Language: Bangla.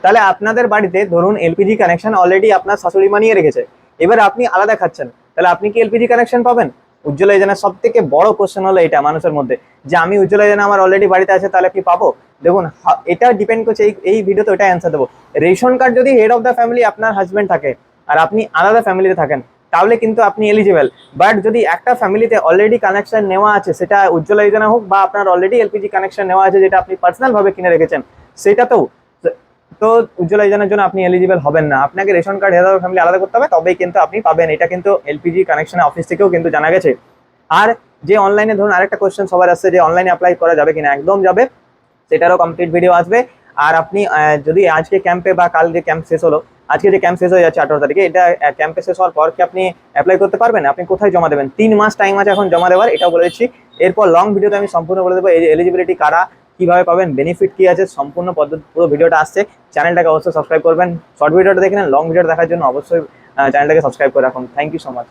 তাহলে আপনাদের বাড়িতে ধরুন এলপিজি কানেকশন অলরেডি আপনার শাশুড়ি মা নিয়ে রেখেছে, এবার আপনি আলাদা খাচ্ছেন, তাহলে আপনি কি এলপিজি কানেকশন পাবেন? উজ্জ্বলা যোজনার সব থেকে বড় কোশ্চেন হলো এটা মানুষের মধ্যে, যে আমি উজ্জ্বলা যোজনা আমার অলরেডি বাড়িতে আছে তাহলে কি পাবো? দেখুন এটা ডিপেন্ড করছে, এই ভিডিওতে ওটা অ্যান্সার দেবো। রেশন কার্ড যদি হেড অফ দ্য ফ্যামিলি আপনার হাজবেন্ড থাকে আর আপনি আলাদা ফ্যামিলিতে থাকেন, তাহলে কিন্তু আপনি এলিজিবল। বাট যদি একটা ফ্যামিলিতে অলরেডি কানেকশন নেওয়া আছে, সেটা উজ্জ্বলা যোজনা হোক বা আপনার অলরেডি এলপিজি কানেকশন নেওয়া আছে যেটা আপনি পার্সোনাল ভাবে কিনে রেখেছেন, সেটাতেও তো উজ্জ্বলা যোজনার জন্য আপনি এলিজিবল হবেন না। আপনাকে ration card head of the family আলাদা করতে হবে, তবেই কিন্তু আপনি পাবেন। এটা কিন্তু এলপিজি কানেকশনের অফিস থেকেও কিন্তু জানা গেছে। আর যে অনলাইনে ধরুন আরেকটা কোশ্চেন সবার আসছে যে অনলাইনে অ্যাপ্লাই করা যাবে কিনা, একদম যাবে, সেটারও কমপ্লিট ভিডিও আসবে। আর আপনি যদি আজকে ক্যাম্পে বা কাল যে ক্যাম্প শেষ হলো, আজকে যে ক্যাম্প শেষ হয়ে যাচ্ছে 18 তারিখে, এটা ক্যাম্পে শেষ হওয়ার পর কি আপনি অ্যাপ্লাই করতে পারবেন? আপনি কোথায় জমা দেবেন? 3 মাস টাইম আছে এখন জমা দেওয়ার, এটাও বলে দিচ্ছি। এরপর লং ভিডিওতে আমি সম্পূর্ণ বলে দেবো এই এলিজিবিলিটি কারা, কিভাবে পাবেন, বেনিফিট কি আছে, সম্পূর্ণ পদ্ধতি পুরো ভিডিওটা আসছে। চ্যানেলটাকে অবশ্যই সাবস্ক্রাইব করবেন। শর্ট ভিডিওটা দেখে নেন, লং ভিডিওটা দেখার জন্য অবশ্যই চ্যানেলটাকে সাবস্ক্রাইব করে রাখুন। Thank you so much.